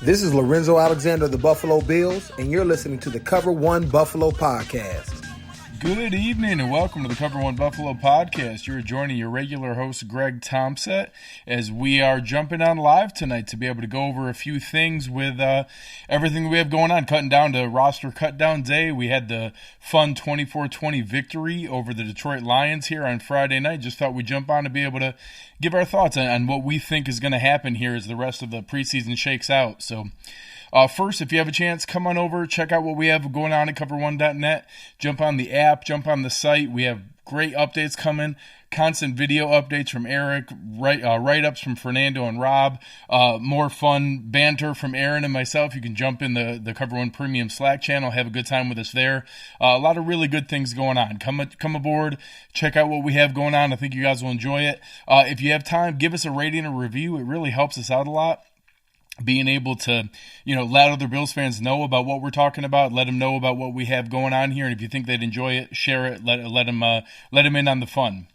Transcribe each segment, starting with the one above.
This is Lorenzo Alexander of the Buffalo Bills, and you're listening to the Cover One Buffalo Podcast. Good evening and welcome to the Cover One Buffalo Podcast. You're joining your regular host, Greg Tompsett, as we are jumping on live tonight to be able to go over a few things with everything we have going on, cutting down to roster cut-down day. We had the fun 24-20 victory over the Detroit Lions here on Friday night. Just thought we'd jump on to be able to give our thoughts on what we think is going to happen here as the rest of the preseason shakes out. So, first, if you have a chance, come on over, check out what we have going on at cover1.net. Jump on the app, jump on the site. We have great updates coming, constant video updates from Eric, write-ups from Fernando and Rob, more fun banter from Aaron and myself. You can jump in the Cover One Premium Slack channel, have a good time with us there. A lot of really good things going on. Come aboard, check out what we have going on. I think you guys will enjoy it. If you have time, give us a rating or review. It really helps us out a lot. Being able to, let other Bills fans know about what we're talking about, let them know about what we have going on here, and if you think they'd enjoy it, share it, let them in on the fun.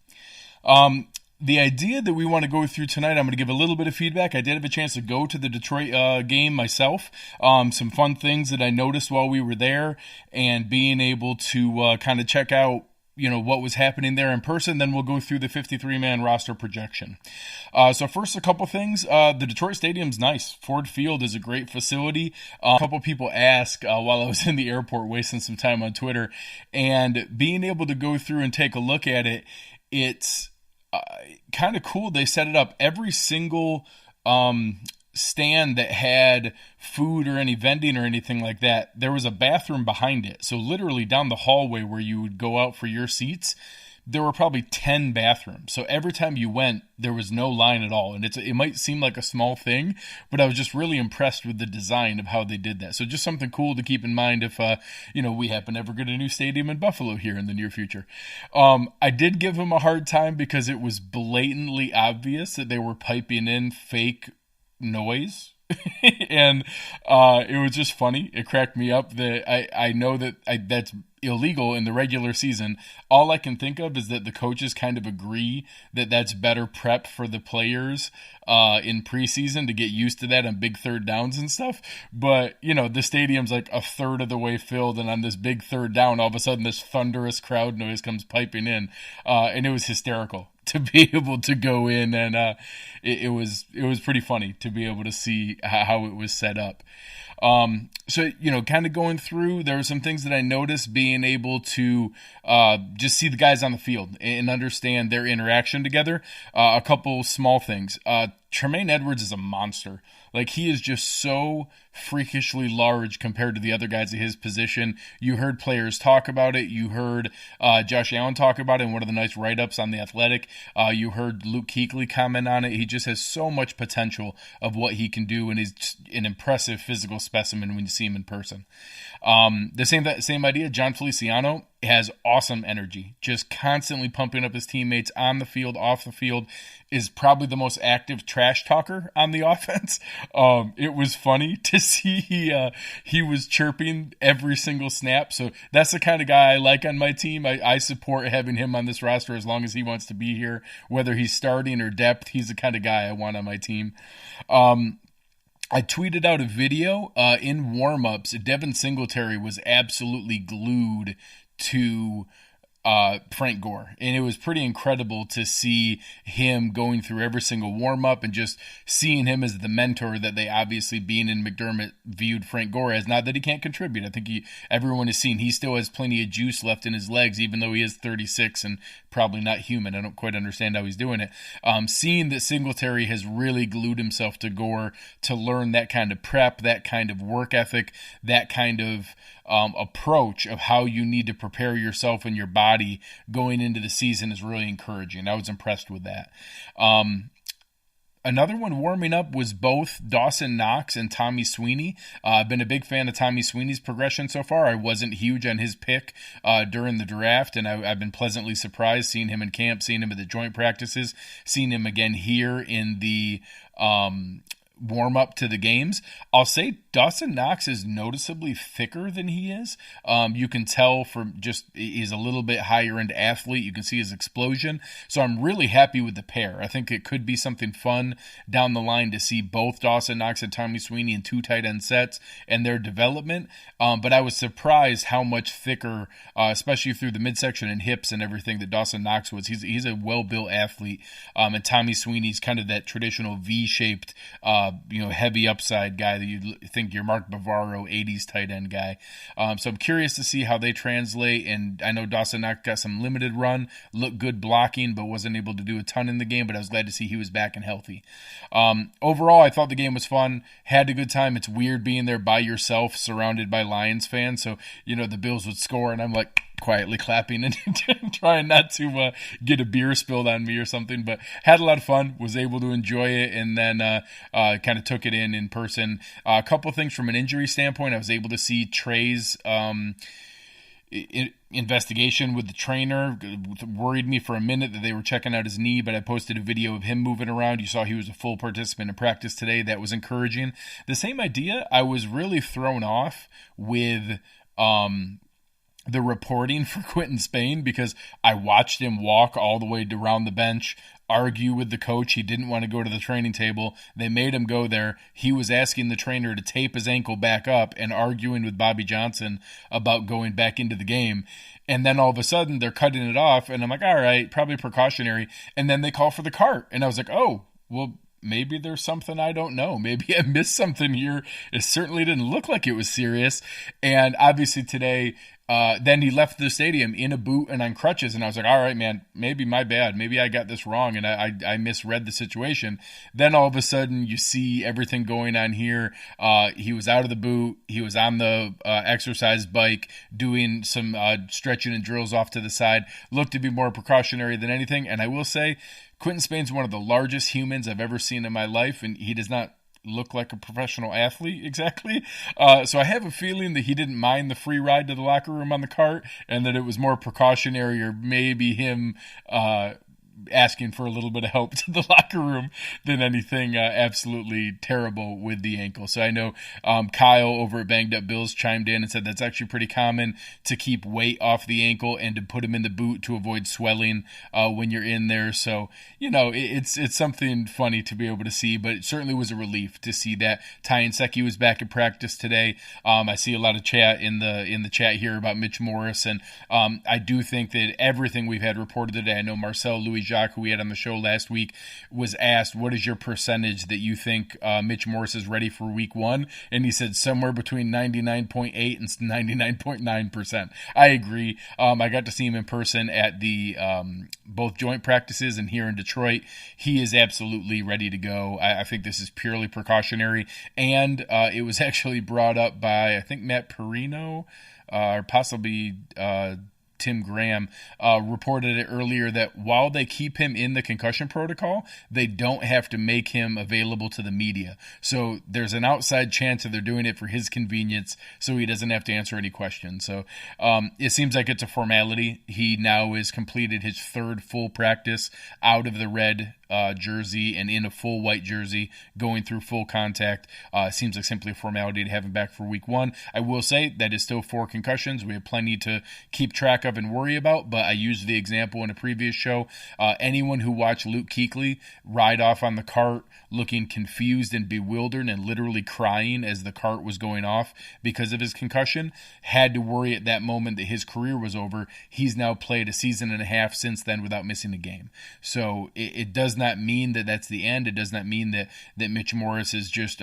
The idea that we want to go through tonight, I'm going to give a little bit of feedback. I did have a chance to go to the Detroit game myself. Some fun things that I noticed while we were there, and being able to kind of check out what was happening there in person. Then we'll go through the 53-man roster projection. So first, a couple things. The Detroit Stadium's nice. Ford Field is a great facility. A couple people asked while I was in the airport wasting some time on Twitter, and being able to go through and take a look at it, it's kind of cool. They set it up. Every single stand that had food or any vending or anything like that, there was a bathroom behind it. So literally down the hallway where you would go out for your seats, there were probably 10 bathrooms. So every time you went, there was no line at all. And it might seem like a small thing, but I was just really impressed with the design of how they did that. So just something cool to keep in mind if, we happen to ever get a new stadium in Buffalo here in the near future. I did give them a hard time because it was blatantly obvious that they were piping in fake noise. And it was just funny. It cracked me up that I know that that's illegal in the regular season. All I can think of is that the coaches kind of agree that that's better prep for the players in preseason to get used to that on big third downs and stuff. But, the stadium's like a third of the way filled, and on this big third down, all of a sudden this thunderous crowd noise comes piping in, and it was hysterical to be able to go in, and it was pretty funny to be able to see how it was set up. So, kind of going through, there were some things that I noticed, being able to just see the guys on the field and understand their interaction together. A couple small things. Tremaine Edwards is a monster. Like, he is just so freakishly large compared to the other guys at his position. You heard players talk about it. You heard Josh Allen talk about it in one of the nice write-ups on The Athletic. You heard Luke Kuechly comment on it. He just has so much potential of what he can do, and he's an impressive physical specimen when you see him in person. The same idea, John Feliciano has awesome energy, just constantly pumping up his teammates on the field, off the field, is probably the most active trash talker on the offense. It was funny to see he was chirping every single snap. So that's the kind of guy I like on my team. I support having him on this roster as long as he wants to be here, whether he's starting or depth. He's the kind of guy I want on my team. I tweeted out a video in warm-ups. Devin Singletary was absolutely glued to Frank Gore, and it was pretty incredible to see him going through every single warm-up and just seeing him as the mentor that they obviously, being in McDermott, viewed Frank Gore as. Not that he can't contribute. I think everyone has seen he still has plenty of juice left in his legs, even though he is 36 and probably not human. I don't quite understand how he's doing it. Seeing that Singletary has really glued himself to Gore to learn that kind of prep, that kind of work ethic, that kind of approach of how you need to prepare yourself and your body going into the season is really encouraging. I was impressed with that. Another one warming up was both Dawson Knox and Tommy Sweeney. I've been a big fan of Tommy Sweeney's progression so far. I wasn't huge on his pick during the draft, and I've been pleasantly surprised seeing him in camp, seeing him at the joint practices, seeing him again here in the warm up to the games. I'll say Dawson Knox is noticeably thicker than he is. You can tell from just he's a little bit higher end athlete. You can see his explosion. So I'm really happy with the pair. I think it could be something fun down the line to see both Dawson Knox and Tommy Sweeney in 2 tight end sets and their development. But I was surprised how much thicker, especially through the midsection and hips and everything, that Dawson Knox was. He's a well-built athlete. And Tommy Sweeney's kind of that traditional V-shaped, heavy upside guy that you think your Mark Bavaro 80s tight end guy. So I'm curious to see how they translate. And I know Dawson Knox got some limited run, looked good blocking, but wasn't able to do a ton in the game. But I was glad to see he was back and healthy. Overall, I thought the game was fun. Had a good time. It's weird being there by yourself, surrounded by Lions fans. So, the Bills would score, and I'm like quietly clapping and trying not to get a beer spilled on me or something. But had a lot of fun, was able to enjoy it, and then kind of took it in person. A couple things from an injury standpoint. I was able to see Trey's investigation with the trainer. Worried me for a minute that they were checking out his knee, but I posted a video of him moving around. You saw he was a full participant in practice today. That was encouraging. The same idea, I was really thrown off with the reporting for Quinton Spain, because I watched him walk all the way around the bench, argue with the coach. He didn't want to go to the training table. They made him go there. He was asking the trainer to tape his ankle back up and arguing with Bobby Johnson about going back into the game. And then all of a sudden they're cutting it off, and I'm like, all right, probably precautionary. And then they call for the cart, and I was like, oh, well, maybe there's something I don't know. Maybe I missed something here. It certainly didn't look like it was serious. And obviously today, then he left the stadium in a boot and on crutches, and I was like, all right, man, maybe my bad. Maybe I got this wrong, and I misread the situation. Then all of a sudden, you see everything going on here. He was out of the boot. He was on the exercise bike doing some stretching and drills off to the side. Looked to be more precautionary than anything, and I will say, Quinton Spain's one of the largest humans I've ever seen in my life, and he does not look like a professional athlete exactly. So I have a feeling that he didn't mind the free ride to the locker room on the cart, and that it was more precautionary, or maybe him asking for a little bit of help to the locker room than anything absolutely terrible with the ankle. So I know Kyle over at Banged Up Bills chimed in and said that's actually pretty common to keep weight off the ankle and to put him in the boot to avoid swelling when you're in there. So, it's something funny to be able to see, but it certainly was a relief to see that. Ty Nsekhe was back in practice today. I see a lot of chat in the chat here about Mitch Morris, and I do think that everything we've had reported today, I know Marcel Louis Jacques, who we had on the show last week, was asked, what is your percentage that you think Mitch Morris is ready for week 1? And he said somewhere between 99.8 and 99.9%. I agree. I got to see him in person at the both joint practices and here in Detroit. He is absolutely ready to go. I think this is purely precautionary. And it was actually brought up by, I think, Matt Perino, or possibly Tim Graham, reported it earlier that while they keep him in the concussion protocol, they don't have to make him available to the media. So there's an outside chance that they're doing it for his convenience so he doesn't have to answer any questions. So it seems like it's a formality. He now has completed his 3rd full practice out of the red jersey and in a full white jersey, going through full contact. Seems like simply a formality to have him back for week 1. I will say that is still 4 concussions. We have plenty to keep track of and worry about, but I used the example in a previous show. Anyone who watched Luke Kuechly ride off on the cart looking confused and bewildered and literally crying as the cart was going off because of his concussion had to worry at that moment that his career was over. He's now played a season and a half since then without missing a game. So it does not mean that that's the end. It does not mean that Mitch Morris is just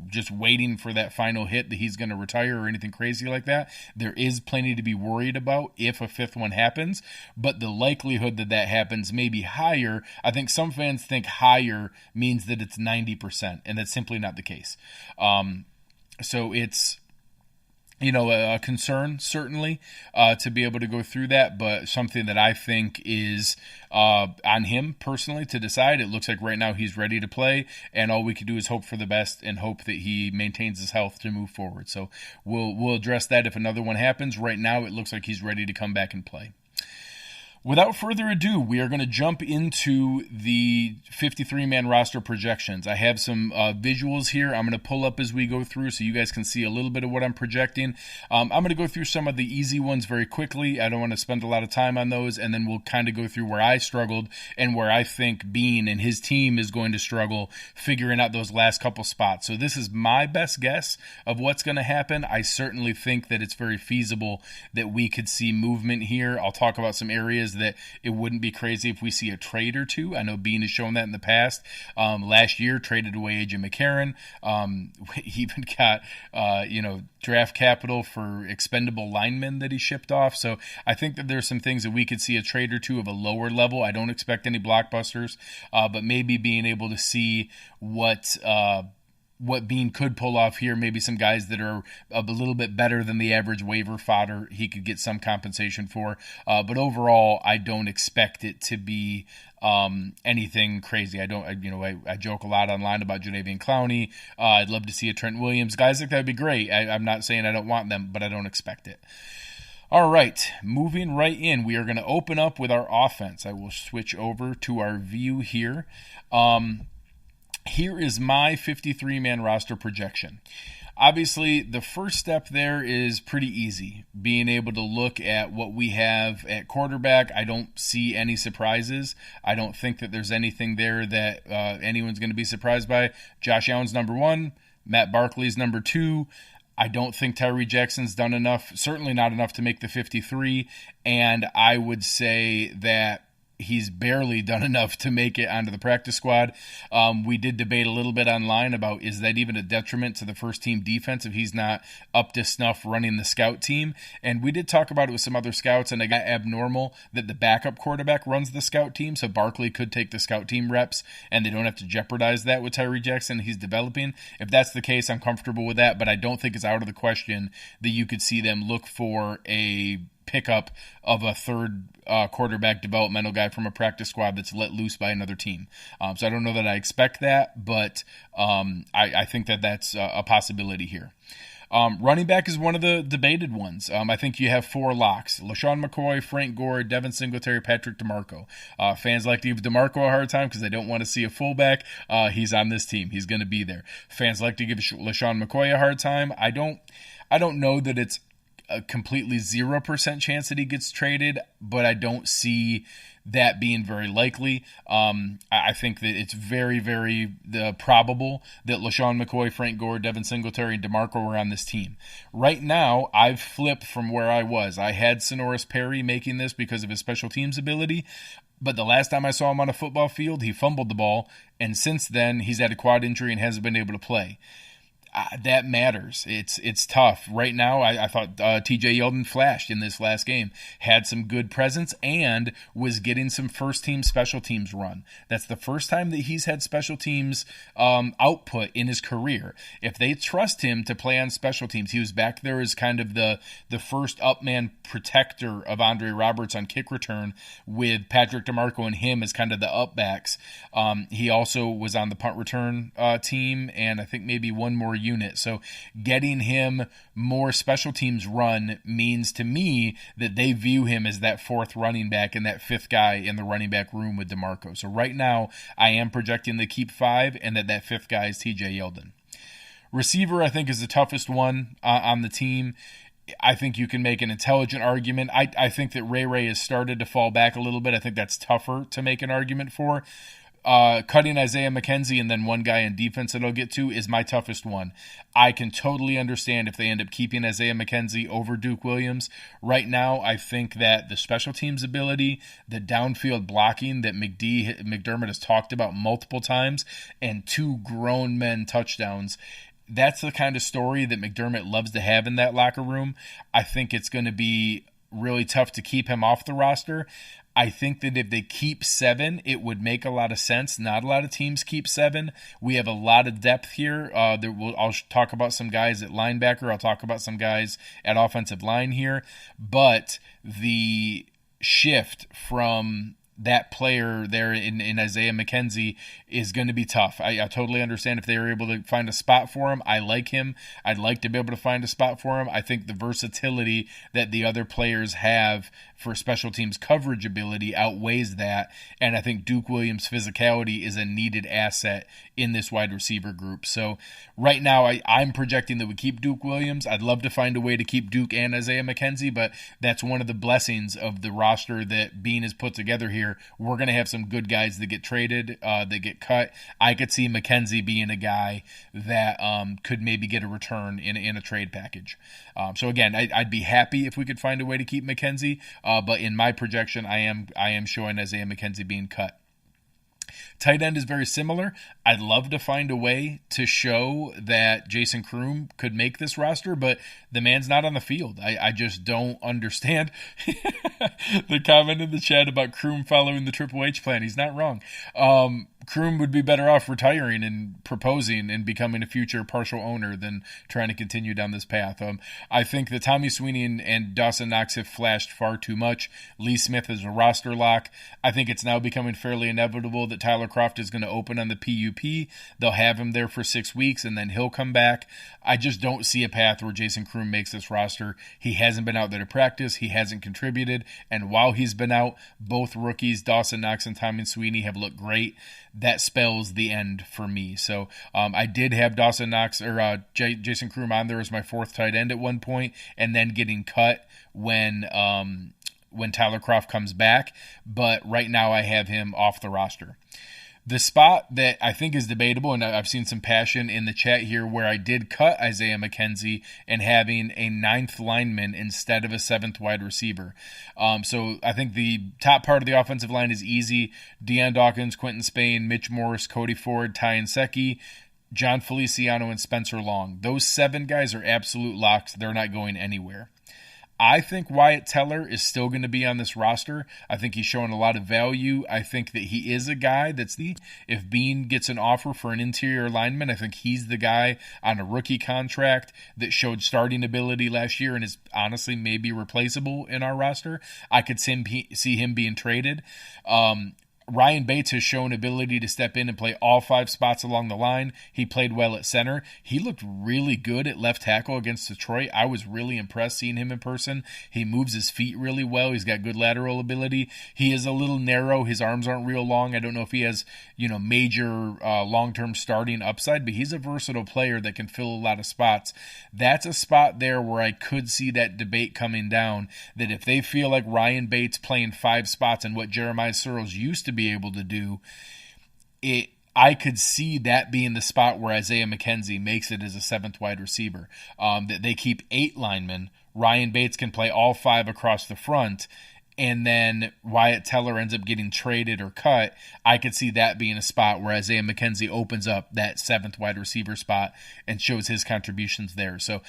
just waiting for that final hit that he's going to retire or anything crazy like that. There is plenty to be worried about if a 5th one happens, but the likelihood that that happens may be higher. I think some fans think higher means that it's 90%, and that's simply not the case. So it's a concern, certainly, to be able to go through that, but something that I think is on him personally to decide. It looks like right now he's ready to play, and all we can do is hope for the best and hope that he maintains his health to move forward. So we'll address that if another one happens. Right now it looks like he's ready to come back and play. Without further ado, we are going to jump into the 53-man roster projections. I have some visuals here I'm going to pull up as we go through so you guys can see a little bit of what I'm projecting. I'm going to go through some of the easy ones very quickly. I don't want to spend a lot of time on those, and then we'll kind of go through where I struggled and where I think Bean and his team is going to struggle figuring out those last couple spots. So this is my best guess of what's going to happen. I certainly think that it's very feasible that we could see movement here. I'll talk about some areas that it wouldn't be crazy if we see a trade or two. I know Bean has shown that in the past. Last year, traded away A.J. McCarron. He even got, draft capital for expendable linemen that he shipped off. So I think that there's some things that we could see a trade or two of a lower level. I don't expect any blockbusters, but maybe being able to see what Bean could pull off here, maybe some guys that are a little bit better than the average waiver fodder he could get some compensation for. But overall, I don't expect it to be anything crazy. I joke a lot online about Jadeveon Clowney. I'd love to see a Trent Williams. Guys like that would be great. I'm not saying I don't want them, but I don't expect it. All right, moving right in, we are going to open up with our offense. I will switch over to our view here. Here is my 53-man roster projection. Obviously, the first step there is pretty easy, being able to look at what we have at quarterback. I don't see any surprises. I don't think that there's anything there that anyone's going to be surprised by. Josh Allen's number 1. Matt Barkley's number 2. I don't think Tyree Jackson's done enough, certainly not enough to make the 53, and I would say that he's barely done enough to make it onto the practice squad. We did debate a little bit online about, is that even a detriment to the first team defense if he's not up to snuff running the scout team? And we did talk about it with some other scouts, and it got abnormal that the backup quarterback runs the scout team, so Barkley could take the scout team reps, and they don't have to jeopardize that with Tyree Jackson. He's developing. If that's the case, I'm comfortable with that, but I don't think it's out of the question that you could see them look for a pickup of a third quarterback developmental guy from a practice squad that's let loose by another team. So I don't know that I expect that, but I think that that's a possibility here. Running back is one of the debated ones. I think you have 4 locks: LaShawn McCoy, Frank Gore, Devin Singletary, Patrick DeMarco. Fans like to give DeMarco a hard time because they don't want to see a fullback. He's on this team. He's going to be there. Fans like to give LaShawn McCoy a hard time. I don't know that it's a completely 0% chance that he gets traded, but I don't see that being very likely. I think that it's very, very probable that LaShawn McCoy, Frank Gore, Devin Singletary, and DeMarco were on this team. Right now, I've flipped from where I was. I had Sonoris Perry making this because of his special teams ability, but the last time I saw him on a football field, he fumbled the ball, and since then, he's had a quad injury and hasn't been able to play. That matters. It's tough. Right now, I thought TJ Yeldon flashed in this last game, had some good presence, and was getting some first-team special teams run. That's the first time that he's had special teams output in his career. If they trust him to play on special teams, he was back there as kind of the first up-man protector of Andre Roberts on kick return, with Patrick DeMarco and him as kind of the up-backs. He also was on the punt return team, and I think maybe one more unit. So getting him more special teams run means to me that they view him as that 4th running back and that 5th guy in the running back room with DeMarco. So right now, I am projecting they keep 5 and that 5th guy is TJ Yeldon. Receiver, I think, is the toughest one on the team. I think you can make an intelligent argument. I think that Ray has started to fall back a little bit. I think that's tougher to make an argument for. Cutting Isaiah McKenzie and then one guy in defense that I'll get to is my toughest one. I can totally understand if they end up keeping Isaiah McKenzie over Duke Williams. Right now, I think that the special teams ability, the downfield blocking that McDermott has talked about multiple times, and 2 grown men touchdowns, that's the kind of story that McDermott loves to have in that locker room. I think it's going to be really tough to keep him off the roster. I think that if they keep 7, it would make a lot of sense. Not a lot of teams keep 7. We have a lot of depth here. I'll talk about some guys at linebacker. I'll talk about some guys at offensive line here. But the shift from that player there in Isaiah McKenzie is going to be tough. I totally understand if they were able to find a spot for him. I like him. I'd like to be able to find a spot for him. I think the versatility that the other players have for special teams coverage ability outweighs that, and I think Duke Williams' physicality is a needed asset in this wide receiver group. So right now I'm projecting that we keep Duke Williams. I'd love to find a way to keep Duke and Isaiah McKenzie, but that's one of the blessings of the roster that Bean has put together here. We're going to have some good guys that get traded, that get cut. I could see McKenzie being a guy that could maybe get a return in a trade package. So again, I'd be happy if we could find a way to keep McKenzie, but in my projection, I am showing Isaiah McKenzie being cut. Tight end is very similar. I'd love to find a way to show that Jason Kroom could make this roster, but the man's not on the field. I just don't understand the comment in the chat about Kroom following the Triple H plan. He's not wrong. Kroom would be better off retiring and proposing and becoming a future partial owner than trying to continue down this path. I think that Tommy Sweeney and Dawson Knox have flashed far too much. Lee Smith is a roster lock. I think it's now becoming fairly inevitable that Tyler Kroft is going to open on the PUP. They'll have him there for 6 weeks, and then he'll come back. I just don't see a path where Jason Kroom makes this roster. He hasn't been out there to practice. He hasn't contributed. And while he's been out, both rookies, Dawson Knox and Tommy Sweeney, have looked great. That spells the end for me. So I did have Dawson Knox or Jason Kroom on there as my fourth tight end at one point, and then getting cut when Tyler Kroft comes back. But right now I have him off the roster. The spot that I think is debatable, and I've seen some passion in the chat here, where I did cut Isaiah McKenzie and having a 9th lineman instead of a 7th wide receiver. So I think the top part of the offensive line is easy. Deion Dawkins, Quentin Spain, Mitch Morse, Cody Ford, Ty Nsekhe, John Feliciano, and Spencer Long. Those 7 guys are absolute locks. They're not going anywhere. I think Wyatt Teller is still going to be on this roster. I think he's showing a lot of value. I think that he is a guy if Bean gets an offer for an interior lineman, I think he's the guy on a rookie contract that showed starting ability last year and is honestly maybe replaceable in our roster. I could see him being traded. Ryan Bates has shown ability to step in and play all 5 spots along the line. He played well at center. He looked really good at left tackle against Detroit. I was really impressed seeing him in person. He moves his feet really well. He's got good lateral ability. He is a little narrow. His arms aren't real long. I don't know if he has, major long-term starting upside, but he's a versatile player that can fill a lot of spots. That's a spot there where I could see that debate coming down, that if they feel like Ryan Bates playing 5 spots and what Jeremiah Searles used to be able to do, I could see that being the spot where Isaiah McKenzie makes it as a 7th wide receiver. That they keep 8 linemen. Ryan Bates can play all 5 across the front, and then Wyatt Teller ends up getting traded or cut. I could see that being a spot where Isaiah McKenzie opens up that 7th wide receiver spot and shows his contributions there. So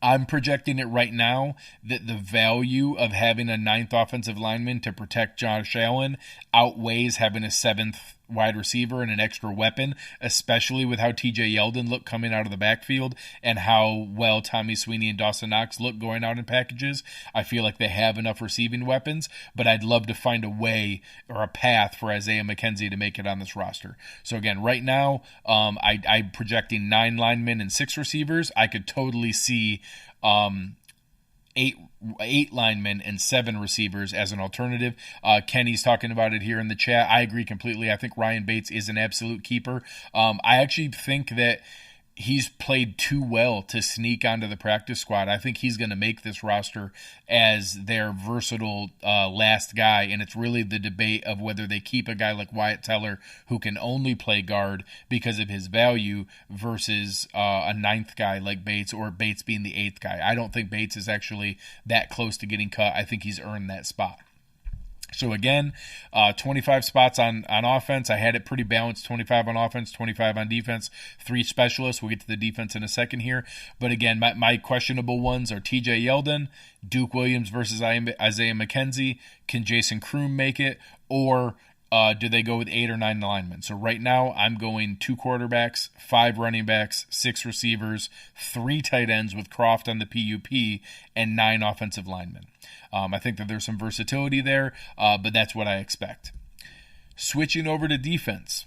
I'm projecting it right now that the value of having a 9th offensive lineman to protect Josh Allen outweighs having a 7th wide receiver and an extra weapon, especially with how TJ Yeldon looked coming out of the backfield and how well Tommy Sweeney and Dawson Knox look going out in packages. I feel like they have enough receiving weapons, but I'd love to find a way or a path for Isaiah McKenzie to make it on this roster. So again, right now, I'm projecting 9 linemen and 6 receivers. I could totally see 8 linemen and 7 receivers as an alternative. Kenny's talking about it here in the chat. I agree completely. I think Ryan Bates is an absolute keeper. I actually think that he's played too well to sneak onto the practice squad. I think he's going to make this roster as their versatile last guy, and it's really the debate of whether they keep a guy like Wyatt Teller who can only play guard because of his value versus a 9th guy like Bates, or Bates being the 8th guy. I don't think Bates is actually that close to getting cut. I think he's earned that spot. So again, 25 spots on offense. I had it pretty balanced, 25 on offense, 25 on defense, 3 specialists. We'll get to the defense in a second here. But again, my questionable ones are TJ Yeldon, Duke Williams versus Isaiah McKenzie. Can Jason Kroom make it? Or do they go with 8 or 9 linemen? So right now I'm going 2 quarterbacks, 5 running backs, 6 6 receivers, 3 tight ends with Croft on the PUP, and 9 offensive linemen. I think that there's some versatility there, but that's what I expect. Switching over to defense.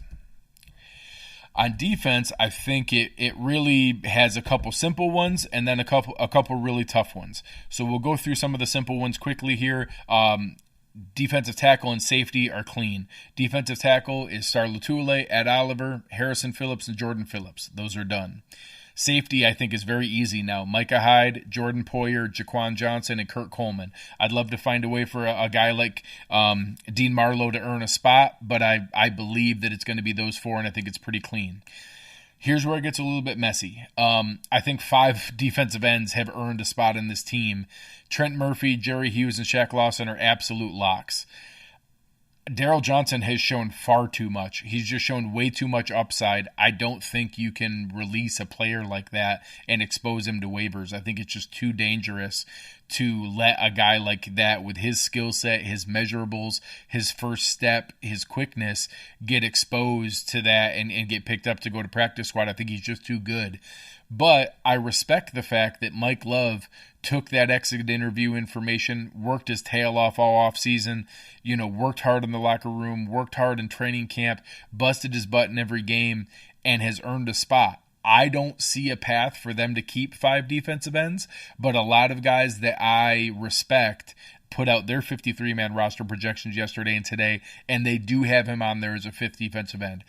On defense, I think it really has a couple simple ones and then a couple really tough ones. So we'll go through some of the simple ones quickly here. Defensive tackle and safety are clean. Defensive tackle is Star Lotulelei, Ed Oliver, Harrison Phillips, and Jordan Phillips. Those are done. Safety, I think, is very easy now. Micah Hyde, Jordan Poyer, Jaquan Johnson, and Kurt Coleman. I'd love to find a way for a guy like Dean Marlowe to earn a spot, but I believe that it's going to be those 4, and I think it's pretty clean. Here's where it gets a little bit messy. I think 5 defensive ends have earned a spot in this team. Trent Murphy, Jerry Hughes, and Shaq Lawson are absolute locks. Daryl Johnson has shown far too much. He's just shown way too much upside. I don't think you can release a player like that and expose him to waivers. I think it's just too dangerous to let a guy like that with his skill set, his measurables, his first step, his quickness get exposed to that and get picked up to go to practice squad. I think he's just too good. But I respect the fact that Mike Love took that exit interview information, worked his tail off all offseason, worked hard in the locker room, worked hard in training camp, busted his butt in every game, and has earned a spot. I don't see a path for them to keep 5 defensive ends, but a lot of guys that I respect put out their 53-man roster projections yesterday and today, and they do have him on there as a 5th defensive end.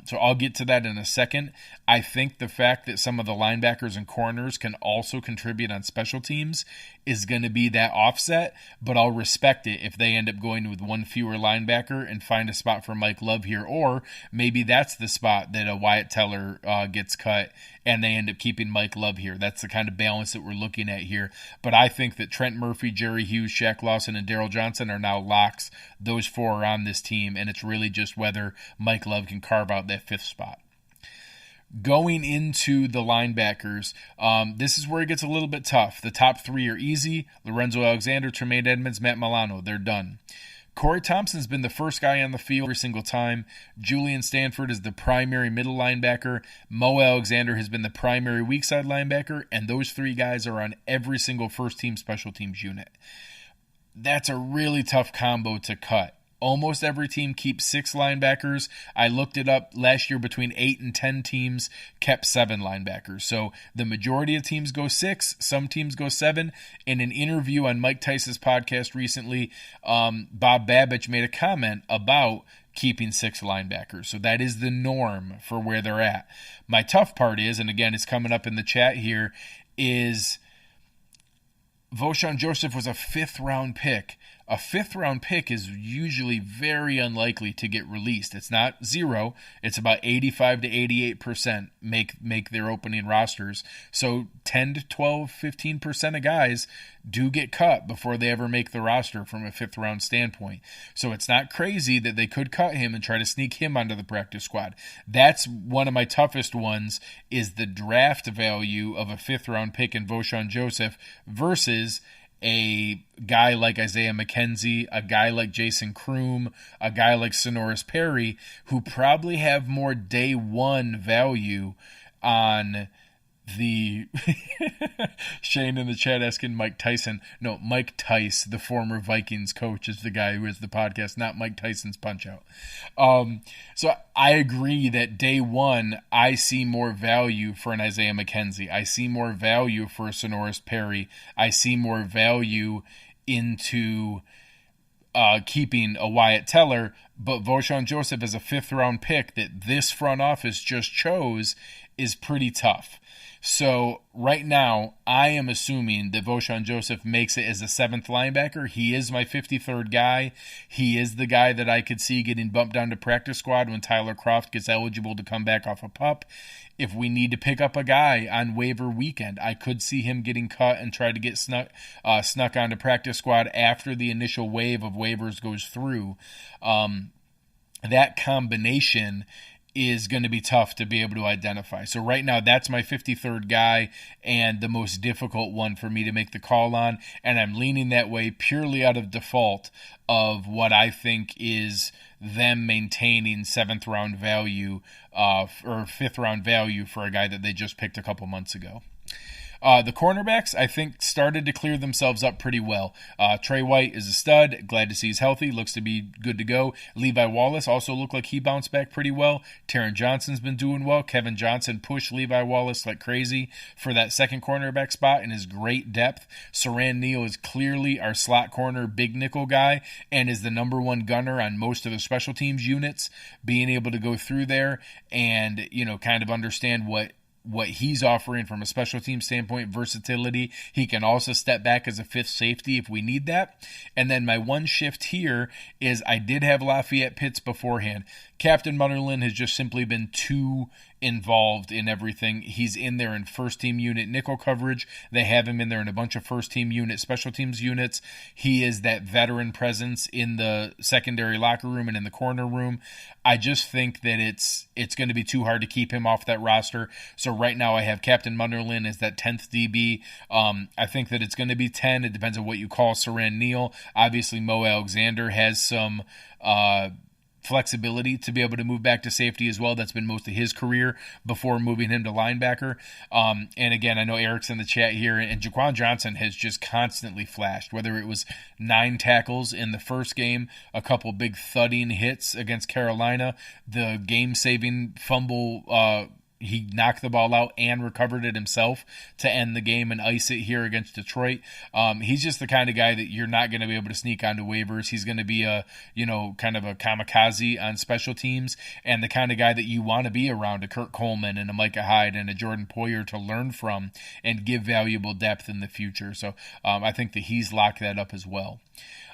So I'll get to that in a second. I think the fact that some of the linebackers and corners can also contribute on special teams is going to be that offset, but I'll respect it if they end up going with 1 fewer linebacker and find a spot for Mike Love here, or maybe that's the spot that a Wyatt Teller gets cut and they end up keeping Mike Love here. That's the kind of balance that we're looking at here. But I think that Trent Murphy, Jerry Hughes, Shaq Lawson, and Daryl Johnson are now locks. Those 4 are on this team, and it's really just whether Mike Love can carve out that 5th spot. Going into the linebackers, this is where it gets a little bit tough. The top 3 are easy. Lorenzo Alexander, Tremaine Edmonds, Matt Milano. They're done. Corey Thompson's been the first guy on the field every single time. Julian Stanford is the primary middle linebacker. Mo Alexander has been the primary weak side linebacker, and those 3 guys are on every single first-team special teams unit. That's a really tough combo to cut. Almost every team keeps 6 linebackers. I looked it up last year. Between 8 and 10 teams kept 7 linebackers. So the majority of teams go 6. Some teams go 7. In an interview on Mike Tice's podcast recently, Bob Babich made a comment about keeping 6 linebackers. So that is the norm for where they're at. My tough part is, and again, it's coming up in the chat here, is Voshon Joseph was a 5th-round pick. A 5th-round pick is usually very unlikely to get released. It's not 0. It's about 85 to 88% make their opening rosters. So 10 to 12, 15% of guys do get cut before they ever make the roster from a 5th-round standpoint. So it's not crazy that they could cut him and try to sneak him onto the practice squad. That's one of my toughest ones, is the draft value of a 5th-round pick in Voshon Joseph versus a guy like Isaiah McKenzie, a guy like Jason Kroom, a guy like Sonoris Perry, who probably have more day 1 value on the Shane in the chat asking Mike Tyson. No, Mike Tice, the former Vikings coach, is the guy who has the podcast, not Mike Tyson's Punch-Out. So I agree that day 1, I see more value for an Isaiah McKenzie. I see more value for a Sonoris Perry. I see more value into keeping a Wyatt Teller, but Voshon Joseph as a 5th-round pick that this front office just chose is pretty tough. So right now, I am assuming that Voshon Joseph makes it as a 7th linebacker. He is my 53rd guy. He is the guy that I could see getting bumped down to practice squad when Tyler Kroft gets eligible to come back off a PUP. If we need to pick up a guy on waiver weekend, I could see him getting cut and try to get snuck onto practice squad after the initial wave of waivers goes through. That combination is going to be tough to be able to identify. So right now, that's my 53rd guy and the most difficult one for me to make the call on, and I'm leaning that way purely out of default of what I think is them maintaining 7th round value or 5th round value for a guy that they just picked a couple months ago. The cornerbacks, I think, started to clear themselves up pretty well. Trey White is a stud. Glad to see he's healthy. Looks to be good to go. Levi Wallace also looked like he bounced back pretty well. Taron Johnson's been doing well. Kevin Johnson pushed Levi Wallace like crazy for that second cornerback spot and his great depth. Saran Neal is clearly our slot corner big nickel guy and is the number one gunner on most of the special teams units. Being able to go through there and, kind of understand what he's offering from a special team standpoint, versatility. He can also step back as a 5th safety if we need that. And then my one shift here is I did have Lafayette Pitts beforehand. Captain Munnerlyn has just simply been too involved in everything. He's in there in first team unit nickel coverage. They have him in there in a bunch of first team unit special teams units. He is that veteran presence in the secondary locker room and in the corner room. I just think that it's going to be too hard to keep him off that roster. So right now I have Captain Munnerlyn as that 10th DB. I think that it's going to be 10. It depends on what you call Saran Neal. Obviously Mo Alexander has some flexibility to be able to move back to safety as well. That's been most of his career before moving him to linebacker. And again, I know Eric's in the chat here, and Jaquan Johnson has just constantly flashed, whether it was 9 tackles in the first game, a couple big thudding hits against Carolina, the game-saving fumble he knocked the ball out and recovered it himself to end the game and ice it here against Detroit. He's just the kind of guy that you're not going to be able to sneak onto waivers. He's going to be kind of a kamikaze on special teams and the kind of guy that you want to be around, a Kurt Coleman and a Micah Hyde and a Jordan Poyer to learn from and give valuable depth in the future. So I think that he's locked that up as well.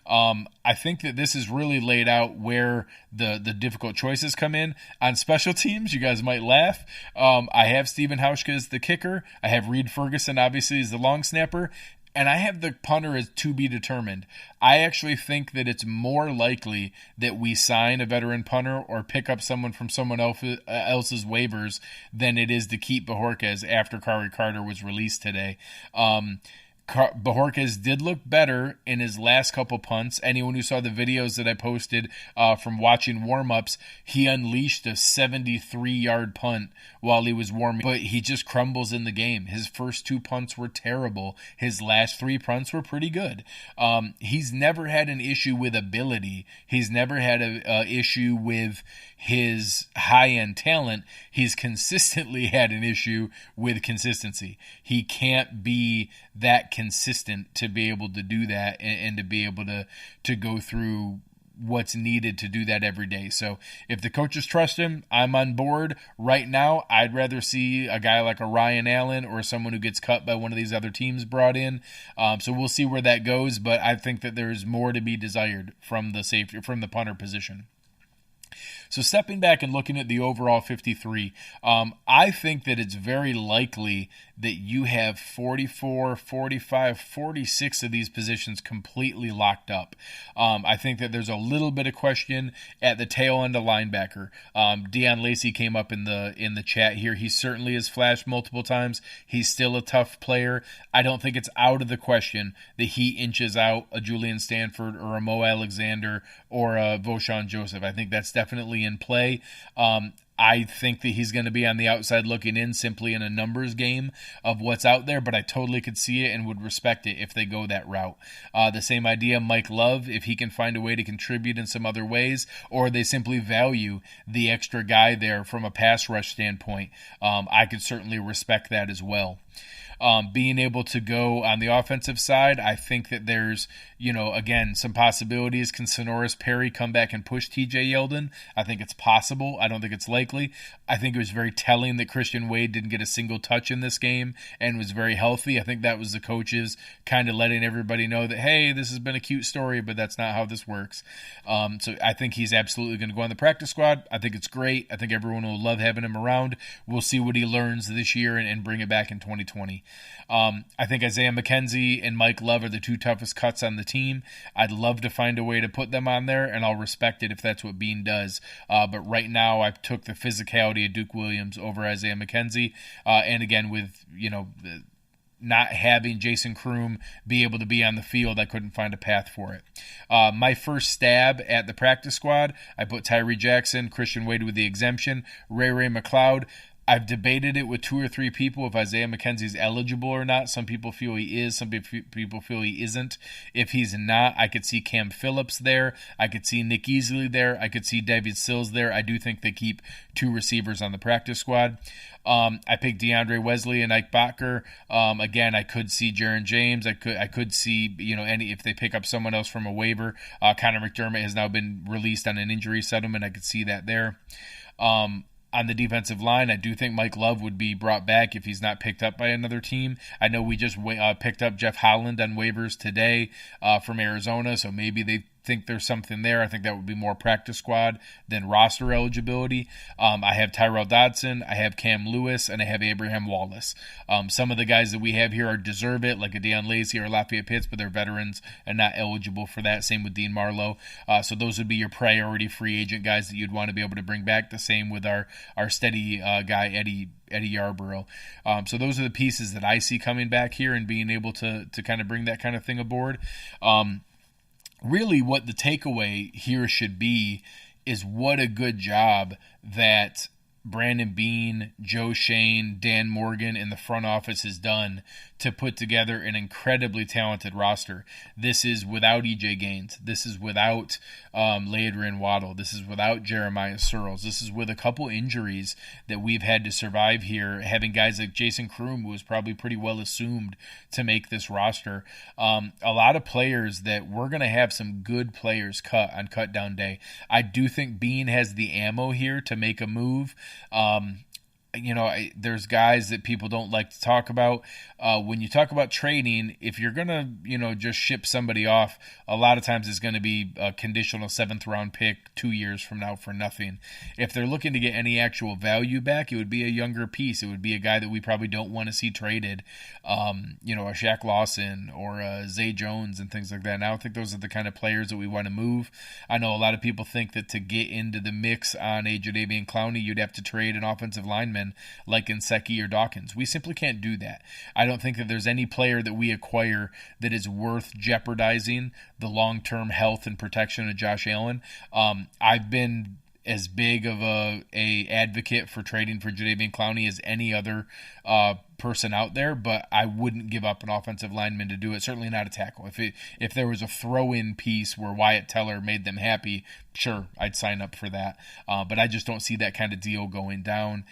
I think that this is really laid out where the difficult choices come in. On special teams, you guys might laugh. I have Stephen Hauschka as the kicker. I have Reed Ferguson, obviously, as the long snapper. And I have the punter as to be determined. I actually think that it's more likely that we sign a veteran punter or pick up someone from someone else's waivers than it is to keep Bojorquez after Kari Carter was released today. Bojorquez did look better in his last couple punts. Anyone who saw the videos that I posted from watching warm-ups, he unleashed a 73-yard punt while he was warming, but he just crumbles in the game. His first 2 punts were terrible. His last 3 punts were pretty good. He's never had an issue with ability. He's never had an issue with his high-end talent. He's consistently had an issue with consistency. He can't be that consistent to be able to do that and to be able to go through what's needed to do that every day. So if the coaches trust him, I'm on board. Right now, I'd rather see a guy like a Ryan Allen or someone who gets cut by one of these other teams brought in. So we'll see where that goes, but I think that there's more to be desired from the safety, from the punter position. So stepping back and looking at the overall 53, I think that it's very likely that you have 44, 45, 46 of these positions completely locked up. I think that there's a little bit of question at the tail end of linebacker. Deion Lacey came up in the chat here. He certainly has flashed multiple times. He's still a tough player. I don't think it's out of the question that he inches out a Julian Stanford or a Mo Alexander or a Voshan Joseph. I think that's definitely in play. I think that he's going to be on the outside looking in simply in a numbers game of what's out there, but I totally could see it and would respect it if they go that route. The same idea, Mike Love, if he can find a way to contribute in some other ways, or they simply value the extra guy there from a pass rush standpoint, I could certainly respect that as well. Being able to go on the offensive side, I think that there's, again, some possibilities. Can Sonoris Perry come back and push TJ Yeldon? I think it's possible. I don't think it's likely. I think it was very telling that Christian Wade didn't get a single touch in this game and was very healthy. I think that was the coaches kind of letting everybody know that, hey, this has been a cute story, but that's not how this works. So I think he's absolutely going to go on the practice squad. I think it's great. I think everyone will love having him around. We'll see what he learns this year and bring it back in 2020. I think Isaiah McKenzie and Mike Love are the 2 toughest cuts on the team. I'd love to find a way to put them on there, and I'll respect it if that's what Bean does. But right now, I took the physicality of Duke Williams over Isaiah McKenzie. And again, with, not having Jason Kroom be able to be on the field, I couldn't find a path for it. My first stab at the practice squad, I put Tyree Jackson, Christian Wade with the exemption, Ray McLeod. I've debated it with 2 or 3 people if Isaiah McKenzie's eligible or not. Some people feel he is. Some people feel he isn't. If he's not, I could see Cam Phillips there. I could see Nick Easley there. I could see David Sills there. I do think they keep 2 receivers on the practice squad. I picked DeAndre Wesley and Ike Bacher. Again, I could see Jaron James. I could see, if they pick up someone else from a waiver. Connor McDermott has now been released on an injury settlement. I could see that there. On the defensive line, I do think Mike Love would be brought back if he's not picked up by another team. I know we just picked up Jeff Holland on waivers today from Arizona, so maybe they think there's something there. I think that would be more practice squad than roster eligibility. I have Tyrell Dodson, I have Cam Lewis, and I have Abraham Wallace. Some of the guys that we have here are deserve it, like a Deion Lacey or Lafayette Pitts, but they're veterans and not eligible for that. Same with Dean Marlowe. So those would be your priority free agent guys that you'd want to be able to bring back. The same with our steady guy, Eddie Yarborough. So those are the pieces that I see coming back here and being able to kind of bring that kind of thing aboard. Really what the takeaway here should be is what a good job that Brandon Beane, Joe Shane, Dan Morgan, and the front office has done to put together an incredibly talented roster. This is without E.J. Gaines. This is without Leadrin Waddle. This is without Jeremiah Searles. This is with a couple injuries that we've had to survive here, having guys like Jason Kroom, who was probably pretty well assumed to make this roster. A lot of players that we're going to have some good players cut on cut down day. I do think Beane has the ammo here to make a move. There's guys that people don't like to talk about. When you talk about trading, if you're going to, just ship somebody off, a lot of times it's going to be a conditional 7th round pick 2 years from now for nothing. If they're looking to get any actual value back, it would be a younger piece. It would be a guy that we probably don't want to see traded, a Shaq Lawson or a Zay Jones and things like that. And I don't think those are the kind of players that we want to move. I know a lot of people think that to get into the mix on a Jadeveon Clowney, you'd have to trade an offensive lineman like Nsekhe or Dawkins. We simply can't do that. I don't think that there's any player that we acquire that is worth jeopardizing the long-term health and protection of Josh Allen. I've been as big of a advocate for trading for Jadeveon Clowney as any other person out there, but I wouldn't give up an offensive lineman to do it. Certainly not a tackle. If there was a throw-in piece where Wyatt Teller made them happy, sure, I'd sign up for that. But I just don't see that kind of deal going down.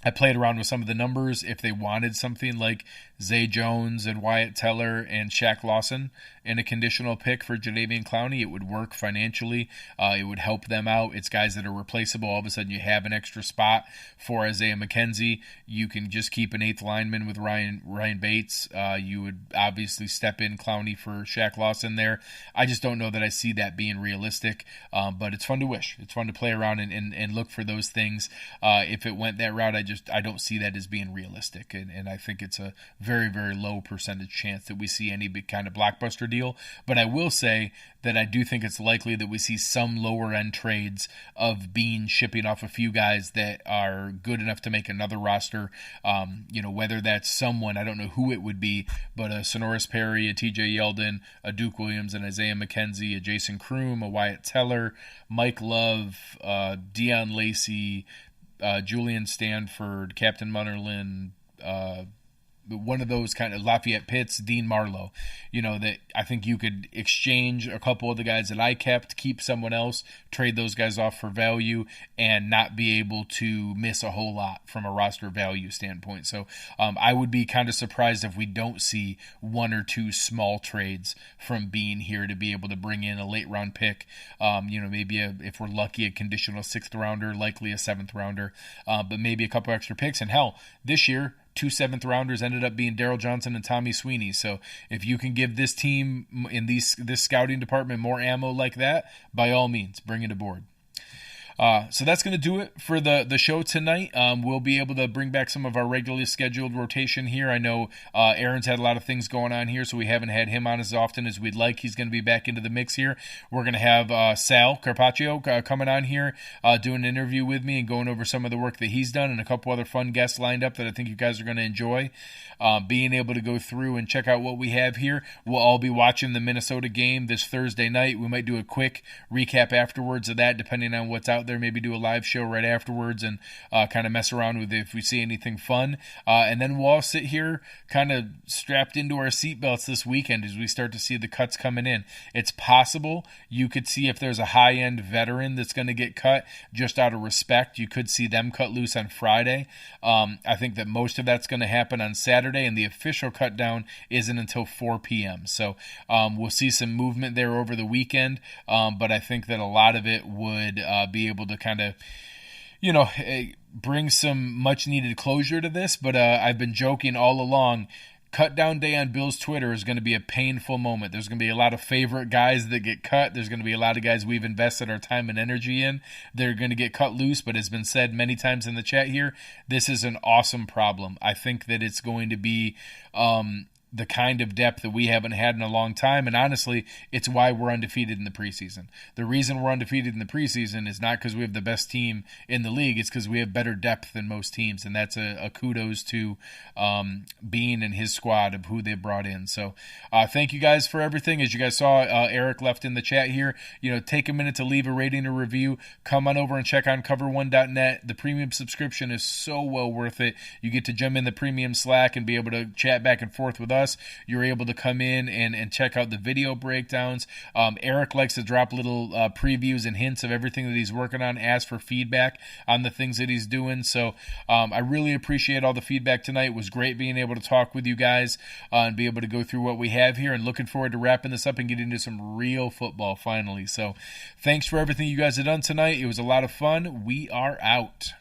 I played around with some of the numbers. If they wanted something like Zay Jones and Wyatt Teller and Shaq Lawson in a conditional pick for Jadeveon Clowney, it would work financially. It would help them out. It's guys that are replaceable. All of a sudden you have an extra spot for Isaiah McKenzie. You can just keep an 8th lineman with Ryan Bates. You would obviously step in Clowney for Shaq Lawson there. I just don't know that I see that being realistic, but it's fun to wish. It's fun to play around and look for those things. If it went that route, I don't see that as being realistic, and I think it's a very, very low percentage chance that we see any big kind of blockbuster deal. But I will say that I do think it's likely that we see some lower end trades of Beane shipping off a few guys that are good enough to make another roster. Whether that's someone, I don't know who it would be, but a Sonoris Perry, a TJ Yeldon, a Duke Williams, and Isaiah McKenzie, a Jason Kroom, a Wyatt Teller, Mike Love, Deion Lacey, Julian Stanford, Captain Munnerlin, one of those kind of Lafayette Pitts, Dean Marlowe, that I think you could exchange a couple of the guys that I kept, keep someone else, trade those guys off for value, and not be able to miss a whole lot from a roster value standpoint. So I would be kind of surprised if we don't see 1 or 2 small trades from Beane here to be able to bring in a late round pick, maybe if we're lucky, a conditional 6th rounder, likely a 7th rounder, but maybe a couple extra picks. And hell, this year, 2 7th rounders ended up being Daryl Johnson and Tommy Sweeney. So if you can give this team in this scouting department more ammo like that, by all means, bring it aboard. So that's going to do it for the show tonight. We'll be able to bring back some of our regularly scheduled rotation here. I know Aaron's had a lot of things going on here, so we haven't had him on as often as we'd like. He's going to be back into the mix here. We're going to have Sal Carpaccio coming on here, doing an interview with me and going over some of the work that he's done, and a couple other fun guests lined up that I think you guys are going to enjoy. Being able to go through and check out what we have here. We'll all be watching the Minnesota game this Thursday night. We might do a quick recap afterwards of that, depending on what's out there. Maybe do a live show right afterwards and kind of mess around with it if we see anything fun. And then we'll all sit here kind of strapped into our seatbelts this weekend as we start to see the cuts coming in. It's possible you could see if there's a high-end veteran that's going to get cut just out of respect. You could see them cut loose on Friday. I think that most of that's going to happen on Saturday, and the official cut down isn't until 4 p.m. So we'll see some movement there over the weekend, but I think that a lot of it would be able to kind of, bring some much-needed closure to this. But I've been joking all along, cut down day on Bill's Twitter is going to be a painful moment. There's going to be a lot of favorite guys that get cut. There's going to be a lot of guys we've invested our time and energy in. They're going to get cut loose, but as been said many times in the chat here, this is an awesome problem. I think that it's going to be the kind of depth that we haven't had in a long time, and honestly, it's why we're undefeated in the preseason. The reason we're undefeated in the preseason is not because we have the best team in the league, it's because we have better depth than most teams, and that's a kudos to Bean and his squad of who they brought in. So thank you guys for everything. As you guys saw, Eric left in the chat here, take a minute to leave a rating or review. Come on over and check on cover1.net. The premium subscription is so well worth it. You get to jump in the premium Slack and be able to chat back and forth with us. You're able to come in and check out the video breakdowns. Eric likes to drop little previews and hints of everything that he's working on, ask for feedback on the things that he's doing. So I really appreciate all the feedback tonight. It was great being able to talk with you guys and be able to go through what we have here, and looking forward to wrapping this up and getting into some real football finally. So thanks for everything you guys have done tonight. It was a lot of fun. We are out.